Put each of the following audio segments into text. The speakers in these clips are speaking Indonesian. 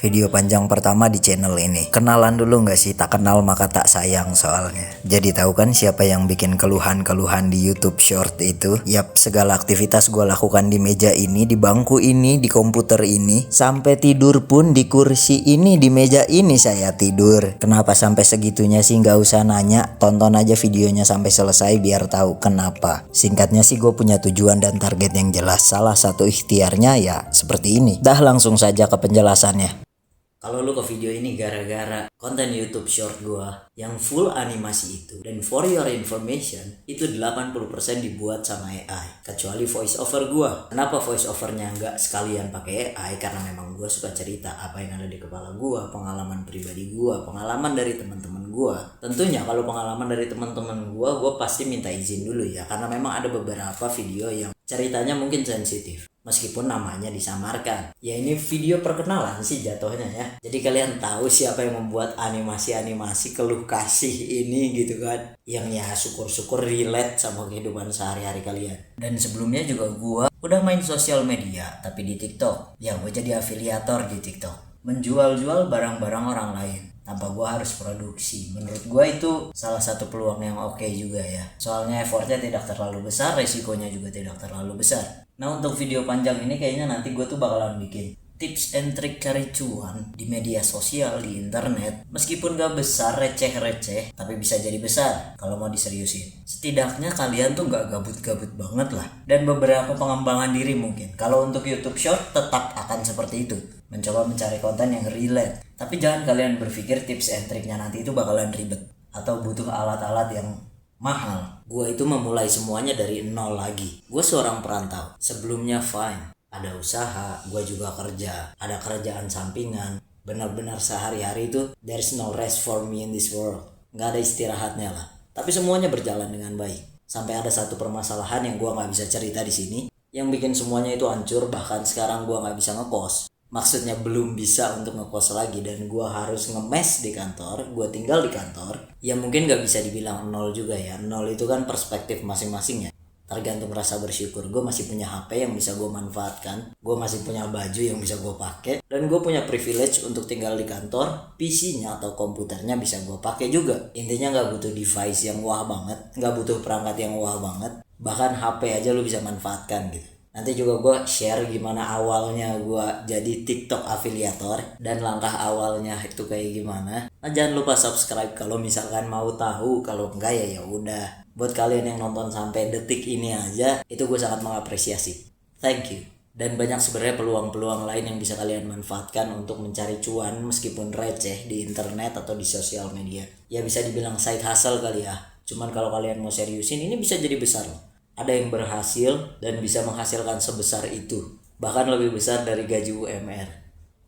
video panjang pertama di channel ini. Kenalan dulu nggak sih? Tak kenal maka tak sayang soalnya. Jadi tahu kan siapa yang bikin keluhan-keluhan di YouTube Short itu? Yap, segala aktivitas gue lakukan di meja ini, di bangku ini, di komputer ini, sampai tidur pun di kursi ini, di meja ini saya tidur. Kenapa sampai segitunya sih? Nggak usah nanya, tonton aja videonya sampai selesai biar tahu kenapa. Singkatnya sih gue punya tujuan dan target yang jelas. Salah satu ikhtiarnya ya seperti ini. Dah langsung saja ke penjelasannya. Kalau lu ke video ini gara-gara konten YouTube Short gua yang full animasi itu, dan for your information itu 80% dibuat sama AI, kecuali voice over gua. Kenapa voice overnya nggak sekalian pakai AI? Karena memang gua suka cerita apa yang ada di kepala gua, pengalaman pribadi gua, pengalaman dari teman-teman gua. Tentunya kalau pengalaman dari teman-teman gua pasti minta izin dulu ya, karena memang ada beberapa video yang ceritanya mungkin sensitif. Meskipun namanya disamarkan. Ya ini video perkenalan sih jatuhnya ya. Jadi kalian tahu siapa yang membuat animasi-animasi keluh kasih ini gitu kan. Yang ya syukur-syukur relate sama kehidupan sehari-hari kalian. Dan sebelumnya juga gua udah main sosial media tapi di TikTok. Ya gua jadi afiliator di TikTok. Menjual-jual barang-barang orang lain tanpa gua harus produksi. Menurut gua itu salah satu peluang yang oke juga ya. Soalnya effortnya tidak terlalu besar, resikonya juga tidak terlalu besar. Nah untuk video panjang ini kayaknya nanti gue tuh bakalan bikin tips and trick cari cuan di media sosial, di internet. Meskipun gak besar, receh-receh, tapi bisa jadi besar kalau mau diseriusin. Setidaknya kalian tuh gak gabut-gabut banget lah. Dan beberapa pengembangan diri mungkin. Kalau untuk YouTube Short tetap akan seperti itu. Mencoba mencari konten yang relate. Tapi jangan kalian berpikir tips and tricknya nanti itu bakalan ribet. Atau butuh alat-alat yang mahal. Gue itu memulai semuanya dari nol lagi. Gue seorang perantau. Sebelumnya fine. Ada usaha, gue juga kerja. Ada kerjaan sampingan. Benar-benar sehari-hari itu there's no rest for me in this world. Gak ada istirahatnya lah. Tapi semuanya berjalan dengan baik. Sampai ada satu permasalahan yang gue gak bisa cerita di sini. Yang bikin semuanya itu hancur. Bahkan sekarang gue gak bisa ngekos. Maksudnya belum bisa untuk ngekos lagi, dan gue harus ngemes di kantor, gue tinggal di kantor. Ya mungkin gak bisa dibilang nol juga ya. Nol itu kan perspektif masing-masing ya. Tergantung rasa bersyukur. Gue masih punya HP yang bisa gue manfaatkan. Gue masih punya baju yang bisa gue pakai. Dan gue punya privilege untuk tinggal di kantor. PC-nya atau komputernya bisa gue pakai juga. Intinya gak butuh device yang wah banget. Gak butuh perangkat yang wah banget. Bahkan HP aja lu bisa manfaatkan gitu. Nanti juga gue share gimana awalnya gue jadi TikTok afiliator dan langkah awalnya itu kayak gimana. Nah jangan lupa subscribe kalau misalkan mau tahu. Kalau enggak ya udah. Buat kalian yang nonton sampai detik ini aja, itu gue sangat mengapresiasi. Thank you. Dan banyak sebenarnya peluang-peluang lain yang bisa kalian manfaatkan untuk mencari cuan meskipun receh di internet atau di sosial media. Ya bisa dibilang side hustle kali ya. Cuman kalau kalian mau seriusin ini bisa jadi besar loh. Ada yang berhasil dan bisa menghasilkan sebesar itu. Bahkan lebih besar dari gaji UMR.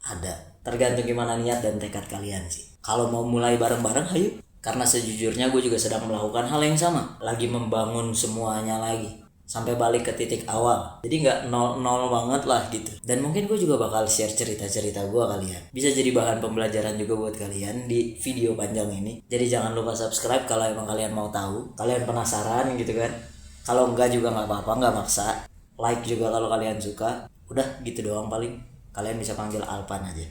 Ada. Tergantung gimana niat dan tekad kalian sih. Kalau mau mulai bareng-bareng, ayo. Karena sejujurnya gue juga sedang melakukan hal yang sama. Lagi membangun semuanya lagi. Sampai balik ke titik awal. Jadi gak nol-nol banget lah gitu. Dan mungkin gue juga bakal share cerita-cerita gue kalian. Bisa jadi bahan pembelajaran juga buat kalian di video panjang ini. Jadi jangan lupa subscribe kalau emang kalian mau tahu. Kalian penasaran gitu kan. Kalau enggak juga gak apa-apa, gak maksa. Like juga kalau kalian suka. Udah gitu doang paling. Kalian bisa panggil Alpan aja.